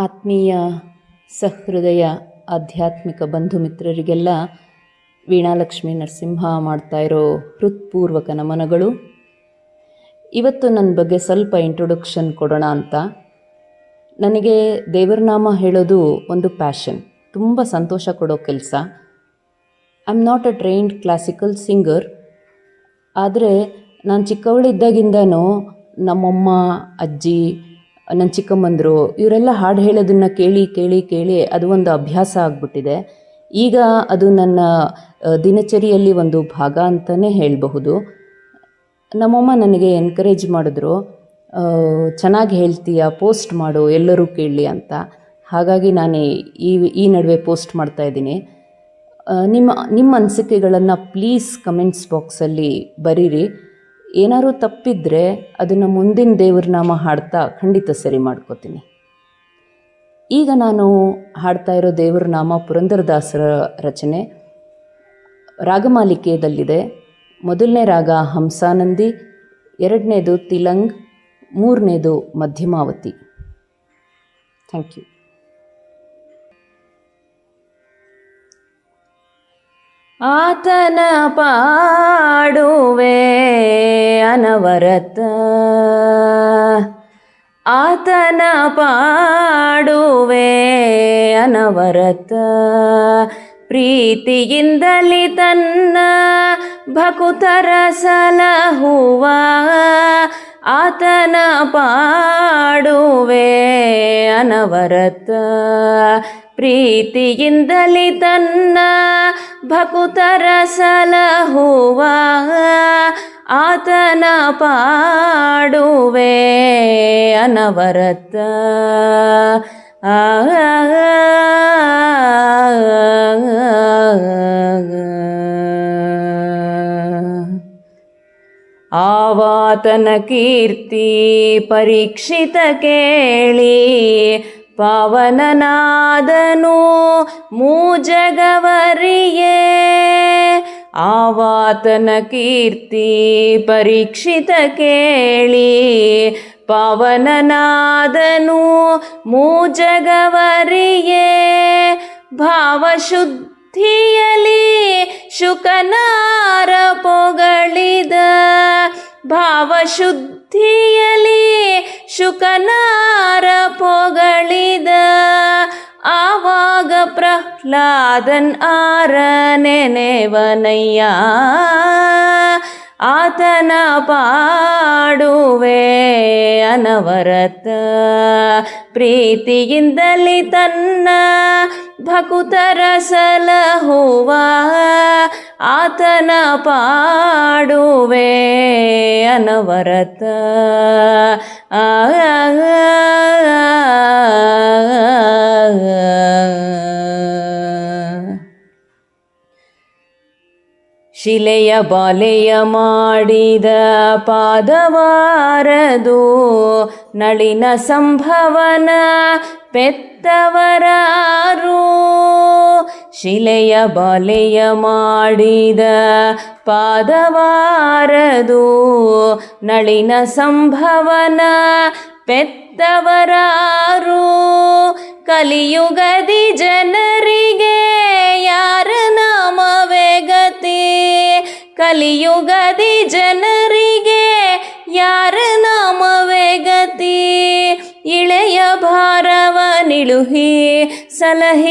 ಆತ್ಮೀಯ ಸಹೃದಯ ಆಧ್ಯಾತ್ಮಿಕ ಬಂಧು ಮಿತ್ರರಿಗೆಲ್ಲ ವೀಣಾಲಕ್ಷ್ಮಿ ನರಸಿಂಹ ಮಾಡ್ತಾ ಇರೋ ಹೃತ್ಪೂರ್ವಕ ನಮನಗಳು. ಇವತ್ತು ನನ್ನ ಬಗ್ಗೆ ಸ್ವಲ್ಪ ಇಂಟ್ರೊಡಕ್ಷನ್ ಕೊಡೋಣ ಅಂತ. ನನಗೆ ದೇವರನಾಮ ಹೇಳೋದು ಒಂದು ಪ್ಯಾಷನ್, ತುಂಬ ಸಂತೋಷ ಕೊಡೋ ಕೆಲಸ. I am not a trained classical singer, ಆದರೆ ನಾನು ಚಿಕ್ಕವಳಿದ್ದಾಗಿಂದನೂ ನಮ್ಮಮ್ಮ, ಅಜ್ಜಿ, ನನ್ನ ಚಿಕ್ಕಮ್ಮಂದರು ಇವರೆಲ್ಲ ಹಾಡು ಹೇಳೋದನ್ನು ಕೇಳಿ ಕೇಳಿ ಕೇಳಿ ಅದು ಒಂದು ಅಭ್ಯಾಸ ಆಗಿಬಿಟ್ಟಿದೆ. ಈಗ ಅದು ನನ್ನ ದಿನಚರಿಯಲ್ಲಿ ಒಂದು ಭಾಗ ಅಂತಲೇ ಹೇಳಬಹುದು. ನಮ್ಮಮ್ಮ ನನಗೆ ಎನ್ಕರೇಜ್ ಮಾಡಿದ್ರು, ಚೆನ್ನಾಗಿ ಹೇಳ್ತೀಯ, ಪೋಸ್ಟ್ ಮಾಡು, ಎಲ್ಲರೂ ಕೇಳಲಿ ಅಂತ. ಹಾಗಾಗಿ ನಾನು ಈ ನಡುವೆ ಪೋಸ್ಟ್ ಮಾಡ್ತಾಯಿದ್ದೀನಿ. ನಿಮ್ಮ ಅನಿಸಿಕೆಗಳನ್ನು ಪ್ಲೀಸ್ ಕಮೆಂಟ್ಸ್ ಬಾಕ್ಸಲ್ಲಿ ಬರೀರಿ. ಏನಾದರೂ ತಪ್ಪಿದರೆ ಅದನ್ನು ಮುಂದಿನ ದೇವ್ರನಾಮ ಹಾಡ್ತಾ ಖಂಡಿತ ಸರಿ ಮಾಡ್ಕೋತೀನಿ. ಈಗ ನಾನು ಹಾಡ್ತಾ ಇರೋ ದೇವ್ರನಾಮ ಪುರಂದರದಾಸರ ರಚನೆ, ರಾಗಮಾಲಿಕೆಯದಲ್ಲಿದೆ. ಮೊದಲನೇ ರಾಗ ಹಂಸಾನಂದಿ, ಎರಡನೇದು ತಿಲಂಗ್, ಮೂರನೇದು ಮಧ್ಯಮಾವತಿ. Thank you. ಆತನ ಪಾಡುವೆ ಅನವರತ, ಆತನ ಪಾಡುವೆ ಅನವರತ, ಪ್ರೀತಿಯಿಂದಲಿ ತನ್ನ ಭಕುತರ ಸಲಹುವ, ಆತನ ಪಾಡುವೆ ಅನವರತ, ಪ್ರೀತಿಯಿಂದಲಿ ತನ್ನ ಭಕುತರ ಸಲಹುವ, ಆತನ ಪಾಡುವೆ ಅನವರತ. ಆವಾತನ ಕೀರ್ತಿ ಪರೀಕ್ಷಿತ ಕೇಳಿ, ಪಾವನನಾದನು ಮೂಜಗವರಿಯೇ. ಆವಾತನ ಕೀರ್ತಿ ಪರೀಕ್ಷಿತ ಕೇಳಿ, ಪಾವನನಾದನು ಮೂಜಗವರಿಯೇ. ಭಾವಶುದ್ಧಿಯಲಿ ಶುಕನಾರ ಪೊಗಳಿದ, ಭಾವಶುದ್ಧಿಯಲಿ ಶುಕನಾರ ಪೊಗಳಿದ, ಆವಾಗ ಪ್ರಹ್ಲಾದನ್ ಆರನೆನೆವನಯ್ಯ, ಆತನ ಪಾಡುವೆ ಅನವರತ, ಪ್ರೀತಿಯಿಂದಲಿ ತನ್ನ ಭಕುತರ ಸಲಹುವ, ಆತನ ಪಾಡುವೆ ಅನವರತ. ಶಿಲೆಯ ಬಾಲೆಯ ಮಾಡಿದ ಪಾದವಾರದು, ನಳಿನ ಸಂಭವನ ಪೆತ್ತವರಾರು. ಶಿಲೆಯ ಬಾಲೆಯ ಮಾಡಿದ ಪಾದವಾರದು, ನಳಿನ ಸಂಭವನ ಪೆತ್ತವರಾರು. ಕಲಿಯುಗದಿ ಜನರಿಗೆ ಯಾರ ನಾಮವೇ ಗತಿ, ಕಲಿಯುಗದಿ ಜನರಿಗೆ ಯಾರ ನಾಮವೇ ಗತಿ. ಇಳೆಯ ಭಾರವ ನಿಳುಹಿ ಸಲಹಿದರಾರಯ್ಯ,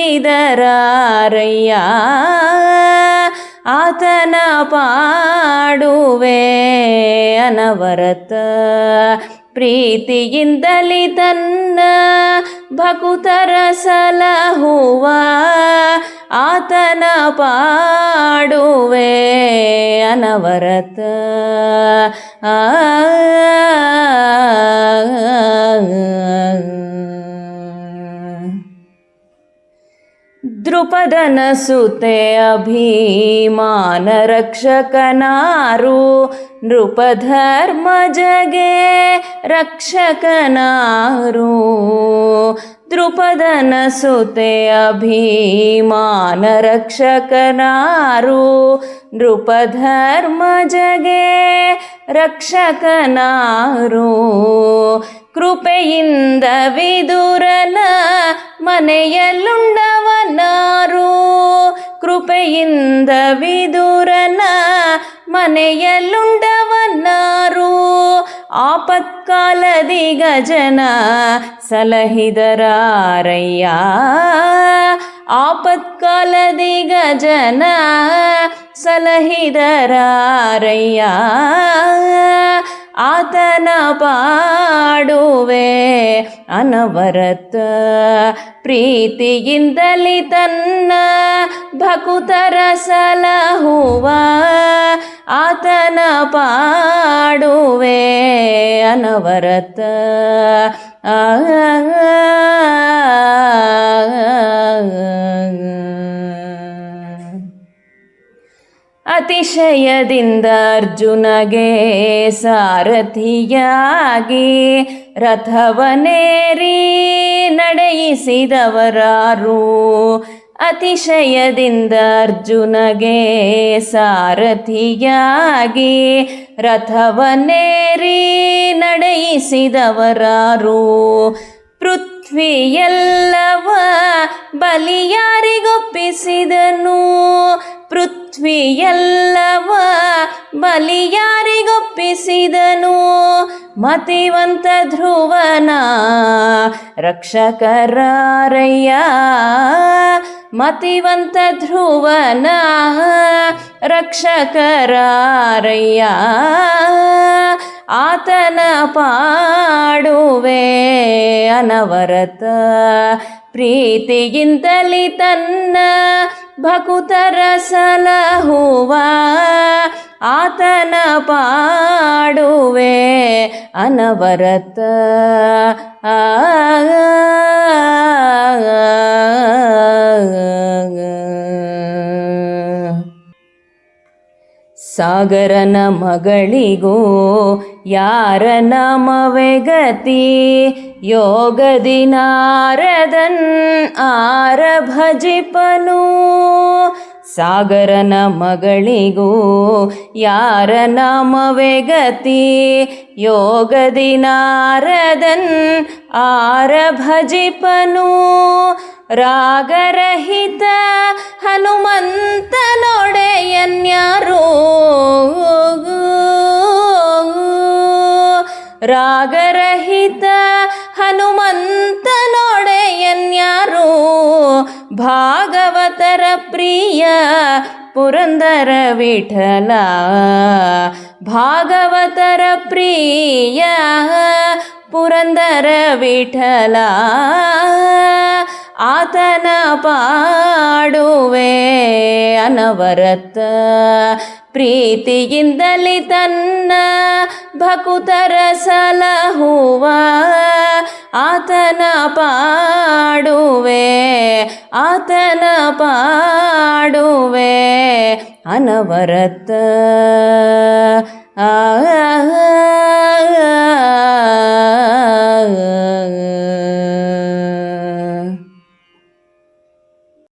ಆತನ ಪಾಡುವೆ ಅನವರತ, ಪ್ರೀತಿಯಿಂದಲಿ ತನ್ನ ಭಕುತರ ಸಲಹುವ, ಆತನ ಪಾಡುವೆ ಅನವರತ. ದೃಪದನ ಸುತೆ ಅಭಿಮಾನ ರಕ್ಷಕನಾರು, ನೃಪಧರ್ಮ ಜಗೆ ರಕ್ಷಕನಾರು. ದೃಪದನ ಸುತೆ ಅಭಿಮಾನ ರಕ್ಷಕನಾರು, ನೃಪಧರ್ಮ ಜಗೆ ರಕ್ಷಕನಾರು. ಕೃಪೆಯಿಂದ ವಿದುರನ ಮನೆಯಲ್ಲುಂಡವನಾರು. ಕೃಪೆಯಿಂದ ವಿದುರನ ಮನೆಯಲ್ಲುಂಡವನಾರು. ಆಪತ್ಕಾಲದಿ ಗಜನ ಸಲಹಿದರಾರಯ್ಯ. ಆಪತ್ಕಾಲದಿ ಗಜನ ಸಲಹಿದರಾರಯ್ಯ. ಆತನ ಪಾಡುವೆ ಅನವರತ. ಪ್ರೀತಿಯಿಂದಲಿ ತನ್ನ ಭಕುತರ ಸಲಹುವ. ಆತನ ಪಾಡುವೆ ಅನವರತ. ಅತಿಶಯದಿಂದ ಅರ್ಜುನಗೆ ಸಾರಥಿಯಾಗಿ ರಥವನೇರಿ ನಡೆಯಿಸಿದವರಾರು. ಅತಿಶಯದಿಂದ ಅರ್ಜುನಗೆ ಸಾರಥಿಯಾಗಿ ರಥವನೇರಿ ನಡೆಯಿಸಿದವರಾರು. ಪೃಥ್ವಿಯೆಲ್ಲವ ಬಲಿಯಾರಿಗೊಪ್ಪಿಸಿದನು. ಪೃಥ್ವಿಯೆಲ್ಲವ ಬಲಿಯಾರಿಗೊಪ್ಪಿಸಿದನು. ಮತಿವಂತ ಧ್ರುವನ ರಕ್ಷಕರಾರಯ್ಯ. ಮತಿವಂತ ಧ್ರುವನ ರಕ್ಷಕರಾರಯ್ಯ. ಆತನ ಪಾಡುವೆ ಅನವರತ. ಪ್ರೀತಿಯಿಂದಲಿ ತನ್ನ ಭಕುತರ ಸಲಹುವ. ಆತನ ಪಾಡುವೆ ಅನವರತ. ಸಾಗರನ ಮಗಳಿಗೂ ಯಾರ ನಾಮವೇ ಗತಿ. ಯೋಗದಿ ನಾರದನ್ ಆರ ಭಜಿಪನು. ಸಾಗರನ ಮಗಳಿಗೂ ಯಾರ ನಾಮವೇ ಗತಿ. ಯೋಗದಿ ನಾರದನ್ ಆರ ಭಜಿಪನು. ರಾಗರಹಿತ ಹನುಮಂತನೊಡೆಯನ್ಯಾರು. ರಾಗರಹಿತ ಹನುಮಂತನೊಡೆಯನ್ಯಾರು. ಭಾಗವತರ ಪ್ರಿಯ ಪುರಂದರ ವಿಠಲ. ಭಾಗವತರ ಪ್ರಿಯ ಪುರಂದರ ವಿಠಲ. ಆತನ ಪಾಡುವೆ ಅನವರತ. ಪ್ರೀತಿಯಿಂದಲಿ ತನ್ನ ಭಕುತರ ಸಲಹುವ. ಆತನ ಪಾಡುವೆ. ಆತನ ಪಾಡುವೆ ಅನವರತ.